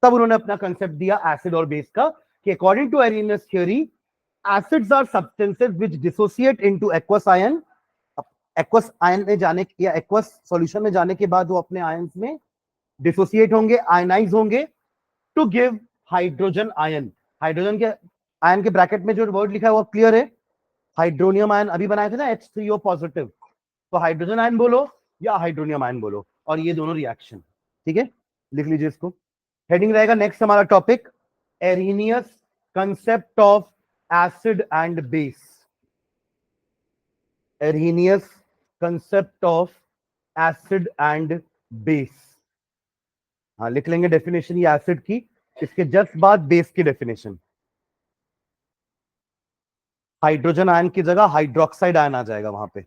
Speaker 1: तब उन्होंने अपना कंसेप्ट दिया एसिड और बेस का, कि according to Arrhenius theory, acids are substances which dissociate into aqueous ion. Aqueous ion में जाने या एक्वस सॉल्यूशन में जाने के बाद वो अपने आयंस में डिसोसिएट होंगे, आयनाइज होंगे, to give hydrogen ion. Hydrogen के आयन के ब्रैकेट में जो वर्ड लिखा है वो क्लियर है? हाइड्रोनियम आयन अभी बनाए थे ना, H3O पॉजिटिव, तो हाइड्रोजन आयन बोलो या हाइड्रोनियम आयन बोलो, और ये दोनों रिएक्शन, ठीक है? लिख लीजिए इसको। हेडिंग रहेगा नेक्स्ट हमारा topic, Arrhenius concept of acid and base. Arrhenius concept of acid and base. हाँ, लिख लेंगे डेफिनेशन ये एसिड की, इसके जस्ट बाद बेस की डेफिनेशन। हाइड्रोजन आयन की जगह हाइड्रोक्साइड आयन आ जाएगा वहां पे।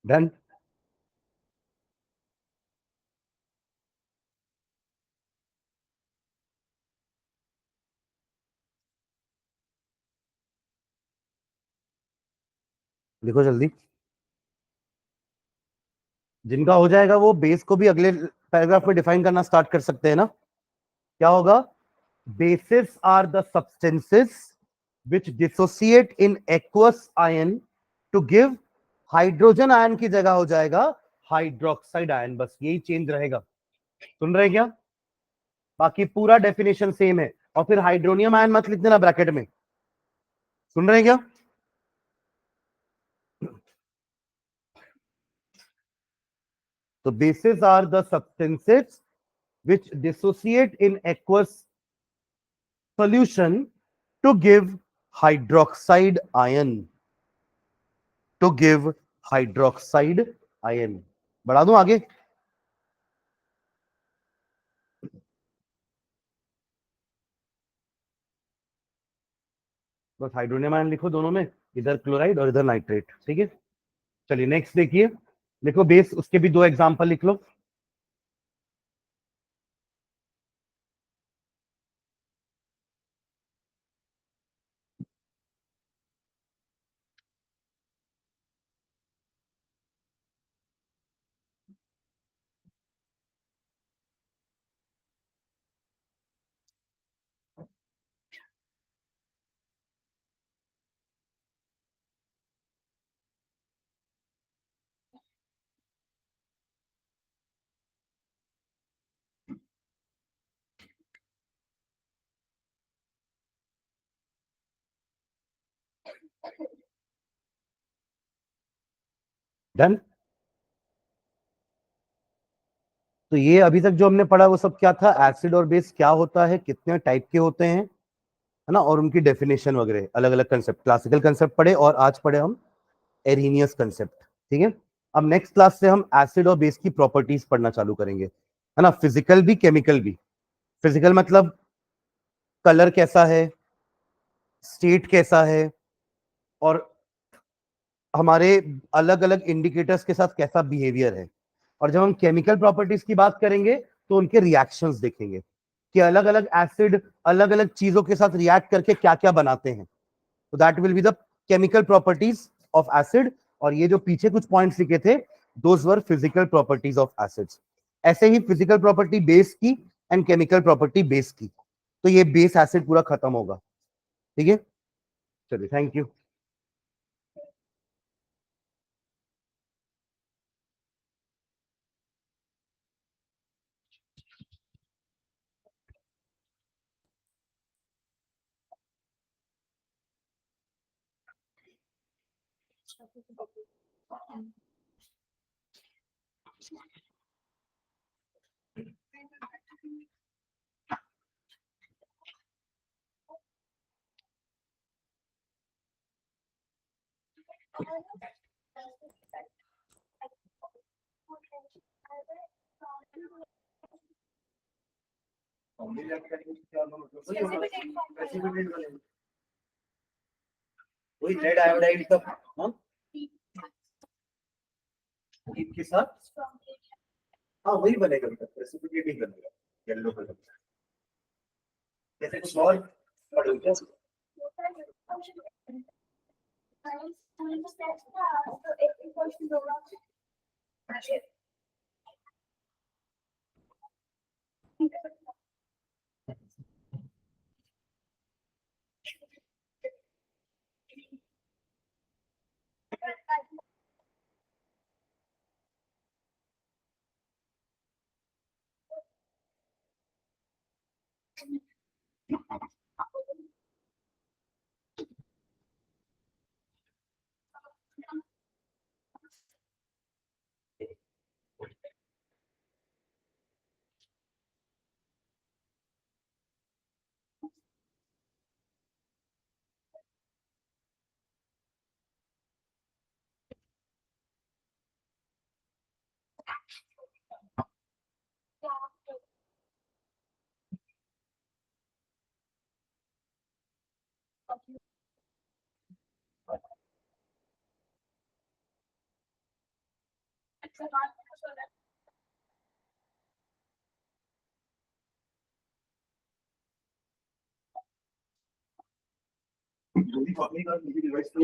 Speaker 1: डन। लिखो जल्दी। जिनका हो जाएगा वो बेस को भी अगले पैराग्राफ में डिफाइन करना स्टार्ट कर सकते हैं ना। क्या होगा? Bases are the substances which dissociate in aqueous ion to give hydrogen ion की जगह हो जाएगा हाइड्रोक्साइड आयन, बस यही चेंज रहेगा। सुन रहे हैं क्या? बाकी पूरा डेफिनेशन सेम है। और फिर हाइड्रोनियम आयन मत लिख देना ब्रैकेट में। सुन रहे हैं क्या? तो bases are the substances which dissociate in aqueous solution to give hydroxide ion. To give hydroxide ion. बढ़ा दूं आगे? बस हाइड्रोनियम आयन लिखो दोनों में, इधर क्लोराइड और इधर नाइट्रेट। ठीक है, चलिए नेक्स्ट देखिए। लिखो बेस, उसके भी दो एग्जांपल लिख लो। डन। तो ये अभी तक जो हमने पढ़ा वो सब क्या था? एसिड और बेस क्या होता है, कितने टाइप के होते हैं, है ना, और उनकी डेफिनेशन वगैरह, अलग अलग कंसेप्ट, क्लासिकल कंसेप्ट पढ़े, और आज पढ़े हम एरिनियस कंसेप्ट। ठीक है, अब नेक्स्ट क्लास से हम एसिड और बेस की प्रॉपर्टीज पढ़ना चालू करेंगे, है ना, फिजिकल भी केमिकल भी। फिजिकल मतलब कलर कैसा है, स्टेट कैसा है, और हमारे अलग अलग इंडिकेटर्स के साथ कैसा बिहेवियर है। और जब हम केमिकल प्रॉपर्टीज की बात करेंगे तो उनके रिएक्शंस देखेंगे कि अलग अलग एसिड अलग अलग चीजों के साथ रिएक्ट करके क्या क्या बनाते हैं। तो that will be the chemical properties of acid. और ये जो पीछे कुछ पॉइंट्स लिखे थे, those were physical properties of acids. ऐसे ही फिजिकल प्रॉपर्टी बेस की एंड केमिकल प्रॉपर्टी बेस की। तो ये बेस एसिड पूरा खत्म होगा। ठीक है, चलिए, थैंक यू। वही लेड आयोडाइड का, हाँ, के साथ, हाँ वही बनेगा, प्रेसिपिटेट ही बनेगा येलो कलर। जैसे कुछ और पढ़ोगे?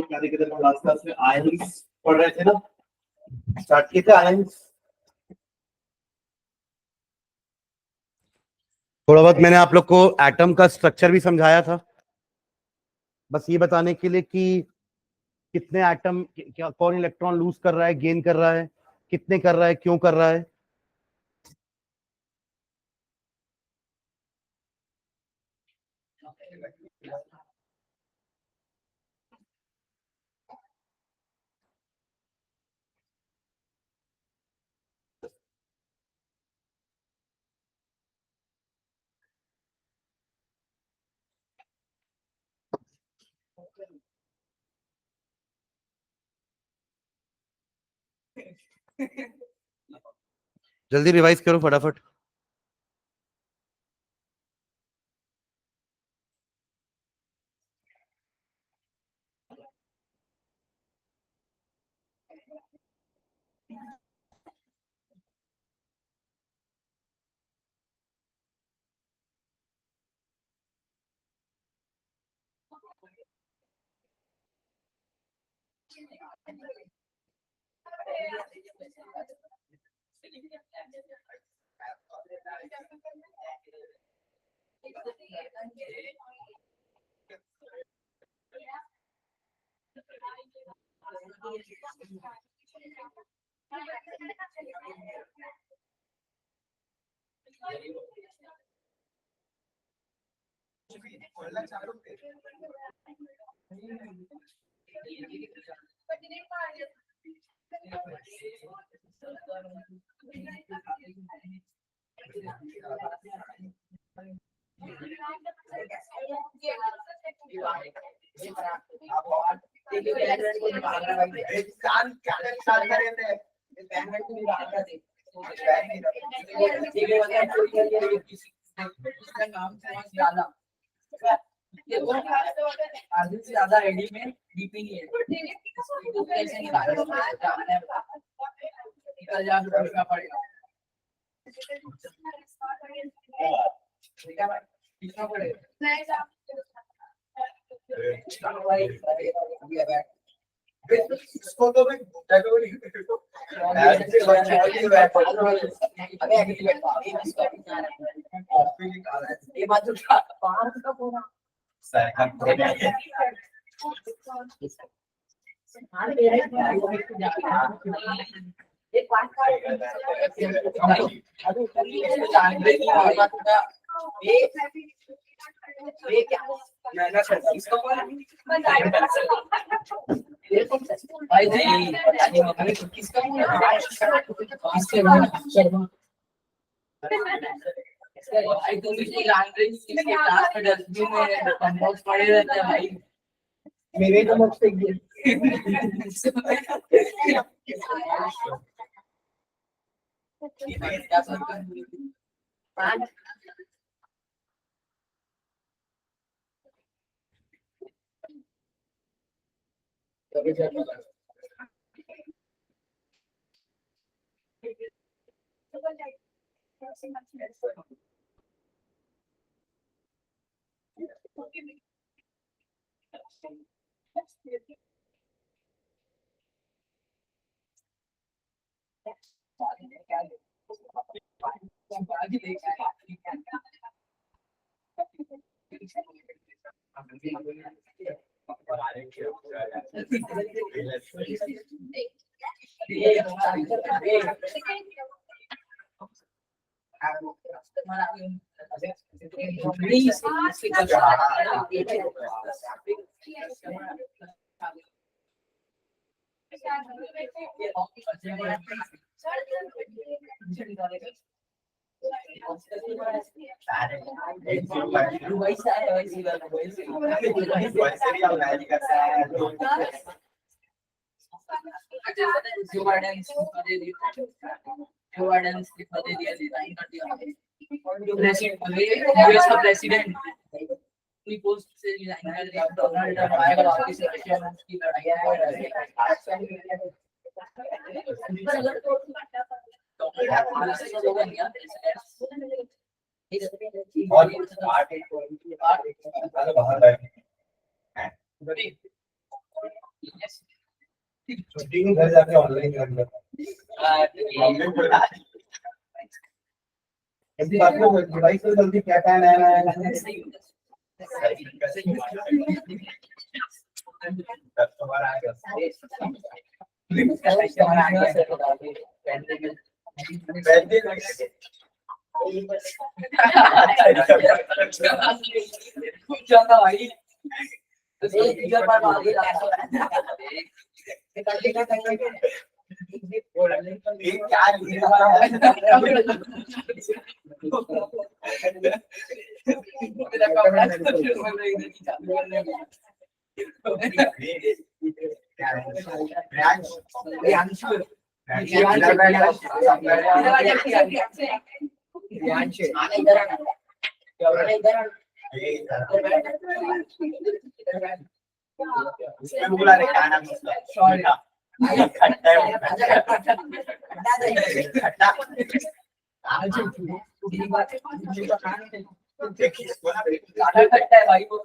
Speaker 1: क्या देखे थे लास्ट क्लास में? आयंस पढ़ रहे थे ना, स्टार्ट किए थे आयंस। थोड़ा बहुत मैंने आप लोग को एटम का स्ट्रक्चर भी समझाया था, बस ये बताने के लिए कि कितने एटम, क्या कौन इलेक्ट्रॉन लूज कर रहा है, गेन कर रहा है, कितने कर रहा है, क्यों कर रहा है। जल्दी रिवाइज करो फटाफट।
Speaker 4: आधे से ज्यादा रेडी में डीपी नहीं है, तो कैसे निकाल निकल जाना पड़ेगा। कितना पड़ेगा इसको तो मैं ये बात मेरे तो मत प्रेसिडेंट पोस्ट से रिजाइन कर दिया, डोनाल्ड ट्रम्प आएगा वापस रशिया में उसकी लड़ाई घर जाके ऑनलाइन कर
Speaker 5: डिवाइस को जल्दी क्या कहना है
Speaker 4: ज्यादा भाई एक टीचर पर आगे
Speaker 5: बोला रे क्या नाम उसका खट्टा खट्टा
Speaker 4: खट्टा है भाई वो